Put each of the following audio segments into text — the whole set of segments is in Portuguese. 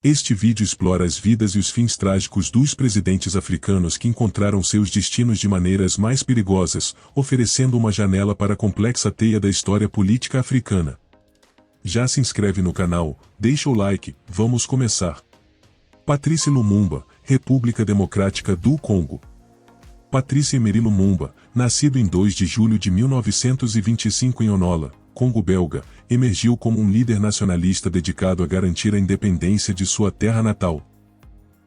Este vídeo explora as vidas e os fins trágicos dos presidentes africanos que encontraram seus destinos de maneiras mais perigosas, oferecendo uma janela para a complexa teia da história política africana. Já se inscreve no canal, deixa o like, vamos começar. Patrice Lumumba, República Democrática do Congo. Patrice Emery Lumumba, nascido em 2 de julho de 1925 em Onola, Congo belga, emergiu como um líder nacionalista dedicado a garantir a independência de sua terra natal.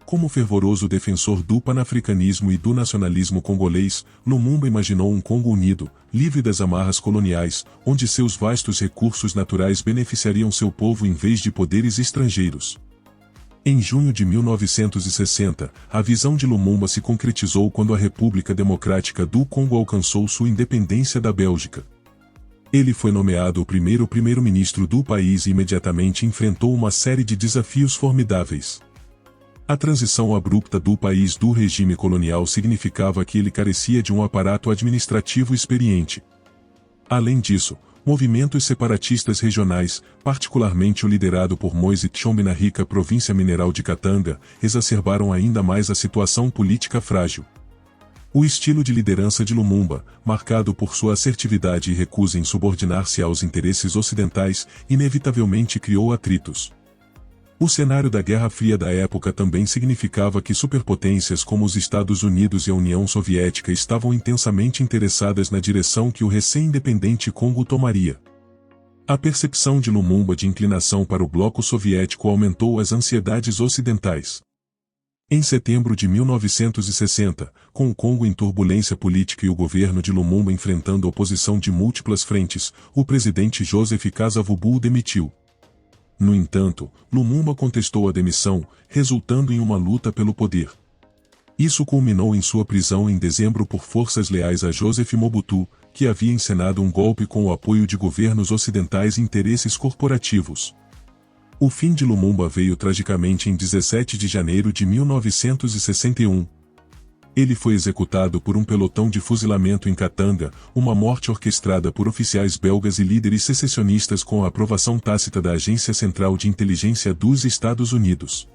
Como fervoroso defensor do panafricanismo e do nacionalismo congolês, Lumumba imaginou um Congo unido, livre das amarras coloniais, onde seus vastos recursos naturais beneficiariam seu povo em vez de poderes estrangeiros. Em junho de 1960, a visão de Lumumba se concretizou quando a República Democrática do Congo alcançou sua independência da Bélgica. Ele foi nomeado o primeiro-ministro do país e imediatamente enfrentou uma série de desafios formidáveis. A transição abrupta do país do regime colonial significava que ele carecia de um aparato administrativo experiente. Além disso, movimentos separatistas regionais, particularmente o liderado por Moise Tshombe na rica província mineral de Katanga, exacerbaram ainda mais a situação política frágil. O estilo de liderança de Lumumba, marcado por sua assertividade e recusa em subordinar-se aos interesses ocidentais, inevitavelmente criou atritos. O cenário da Guerra Fria da época também significava que superpotências como os Estados Unidos e a União Soviética estavam intensamente interessadas na direção que o recém-independente Congo tomaria. A percepção de Lumumba de inclinação para o bloco soviético aumentou as ansiedades ocidentais. Em setembro de 1960, com o Congo em turbulência política e o governo de Lumumba enfrentando oposição de múltiplas frentes, o presidente Joseph Kasavubu o demitiu. No entanto, Lumumba contestou a demissão, resultando em uma luta pelo poder. Isso culminou em sua prisão em dezembro por forças leais a Joseph Mobutu, que havia encenado um golpe com o apoio de governos ocidentais e interesses corporativos. O fim de Lumumba veio tragicamente em 17 de janeiro de 1961. Ele foi executado por um pelotão de fuzilamento em Katanga, uma morte orquestrada por oficiais belgas e líderes secessionistas com a aprovação tácita da Agência Central de Inteligência dos Estados Unidos.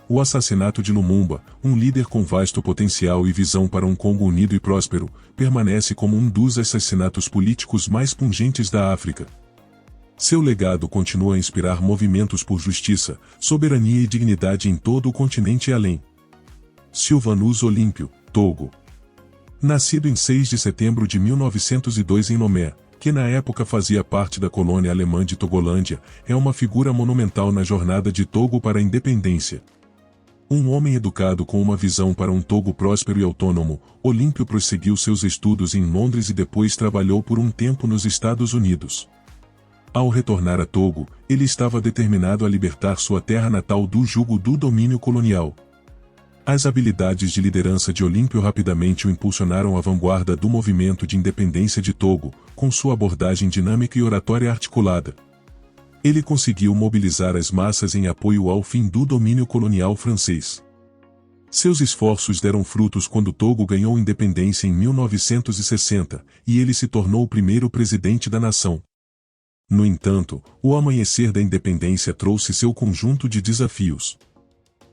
O assassinato de Lumumba, um líder com vasto potencial e visão para um Congo unido e próspero, permanece como um dos assassinatos políticos mais pungentes da África. Seu legado continua a inspirar movimentos por justiça, soberania e dignidade em todo o continente e além. Sylvanus Olympio, Togo. Nascido em 6 de setembro de 1902 em Lomé, que na época fazia parte da colônia alemã de Togolândia, é uma figura monumental na jornada de Togo para a independência. Um homem educado com uma visão para um Togo próspero e autônomo, Olympio prosseguiu seus estudos em Londres e depois trabalhou por um tempo nos Estados Unidos. Ao retornar a Togo, ele estava determinado a libertar sua terra natal do jugo do domínio colonial. As habilidades de liderança de Olympio rapidamente o impulsionaram à vanguarda do movimento de independência de Togo, com sua abordagem dinâmica e oratória articulada. Ele conseguiu mobilizar as massas em apoio ao fim do domínio colonial francês. Seus esforços deram frutos quando Togo ganhou independência em 1960, e ele se tornou o primeiro presidente da nação. No entanto, o amanhecer da independência trouxe seu conjunto de desafios.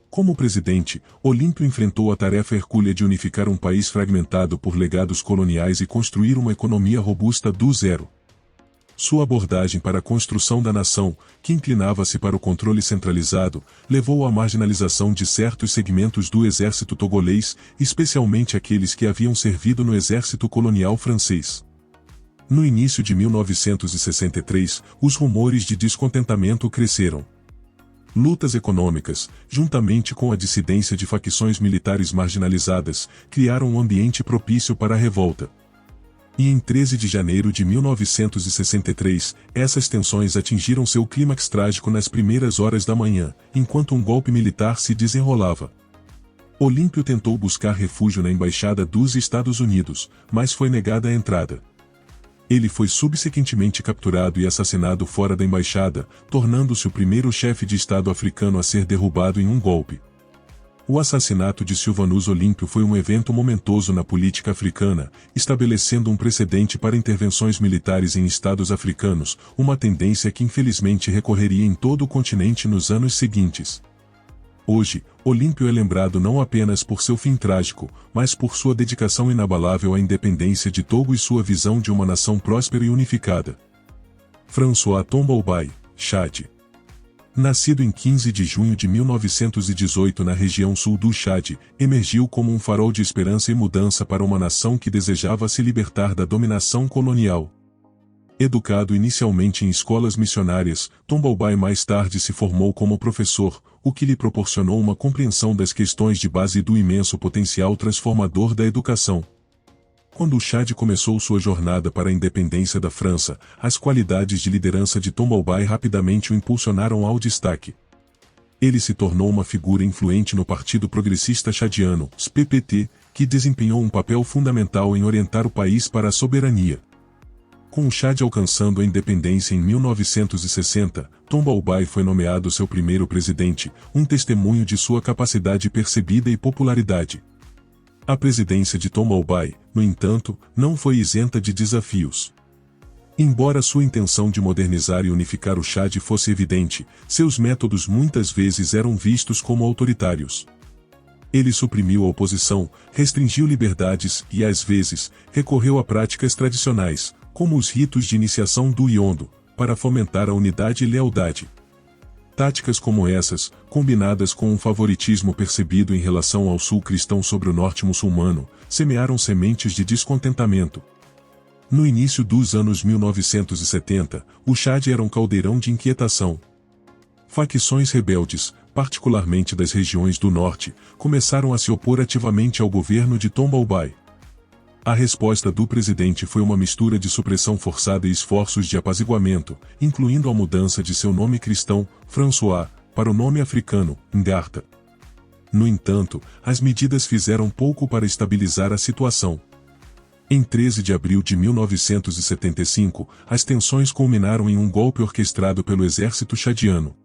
Como presidente, Olympio enfrentou a tarefa hercúlea de unificar um país fragmentado por legados coloniais e construir uma economia robusta do zero. Sua abordagem para a construção da nação, que inclinava-se para o controle centralizado, levou à marginalização de certos segmentos do exército togolês, especialmente aqueles que haviam servido no exército colonial francês. No início de 1963, os rumores de descontentamento cresceram. Lutas econômicas, juntamente com a dissidência de facções militares marginalizadas, criaram um ambiente propício para a revolta. E em 13 de janeiro de 1963, essas tensões atingiram seu clímax trágico nas primeiras horas da manhã, enquanto um golpe militar se desenrolava. Olympio tentou buscar refúgio na Embaixada dos Estados Unidos, mas foi negada a entrada. Ele foi subsequentemente capturado e assassinado fora da embaixada, tornando-se o primeiro chefe de Estado africano a ser derrubado em um golpe. O assassinato de Sylvanus Olympio foi um evento momentoso na política africana, estabelecendo um precedente para intervenções militares em estados africanos, uma tendência que infelizmente recorreria em todo o continente nos anos seguintes. Hoje, Olímpio é lembrado não apenas por seu fim trágico, mas por sua dedicação inabalável à independência de Togo e sua visão de uma nação próspera e unificada. François Tombalbaye, Chad. Nascido em 15 de junho de 1918 na região sul do Chad, emergiu como um farol de esperança e mudança para uma nação que desejava se libertar da dominação colonial. Educado inicialmente em escolas missionárias, Tombalbaye mais tarde se formou como professor, o que lhe proporcionou uma compreensão das questões de base e do imenso potencial transformador da educação. Quando o Chad começou sua jornada para a independência da França, as qualidades de liderança de Tombalbaye rapidamente o impulsionaram ao destaque. Ele se tornou uma figura influente no Partido Progressista Chadiano, PPT, que desempenhou um papel fundamental em orientar o país para a soberania. Com o Chad alcançando a independência em 1960, Tombalbaye foi nomeado seu primeiro presidente, um testemunho de sua capacidade percebida e popularidade. A presidência de Tombalbaye, no entanto, não foi isenta de desafios. Embora sua intenção de modernizar e unificar o Chad fosse evidente, seus métodos muitas vezes eram vistos como autoritários. Ele suprimiu a oposição, restringiu liberdades e, às vezes, recorreu a práticas tradicionais, como os ritos de iniciação do Iondo, para fomentar a unidade e lealdade. Táticas como essas, combinadas com um favoritismo percebido em relação ao sul cristão sobre o norte muçulmano, semearam sementes de descontentamento. No início dos anos 1970, o Chad era um caldeirão de inquietação. Facções rebeldes, particularmente das regiões do norte, começaram a se opor ativamente ao governo de Tombalbaye. A resposta do presidente foi uma mistura de supressão forçada e esforços de apaziguamento, incluindo a mudança de seu nome cristão, François, para o nome africano, Ngarta. No entanto, as medidas fizeram pouco para estabilizar a situação. Em 13 de abril de 1975, as tensões culminaram em um golpe orquestrado pelo exército chadiano.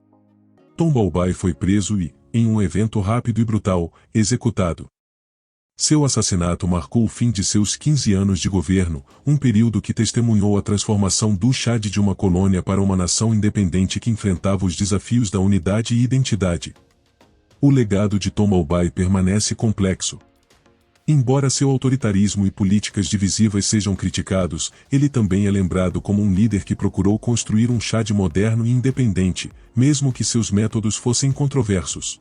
Tombalbaye foi preso e, em um evento rápido e brutal, executado. Seu assassinato marcou o fim de seus 15 anos de governo, um período que testemunhou a transformação do Chad de uma colônia para uma nação independente que enfrentava os desafios da unidade e identidade. O legado de Tombalbaye permanece complexo. Embora seu autoritarismo e políticas divisivas sejam criticados, ele também é lembrado como um líder que procurou construir um Chad moderno e independente, mesmo que seus métodos fossem controversos.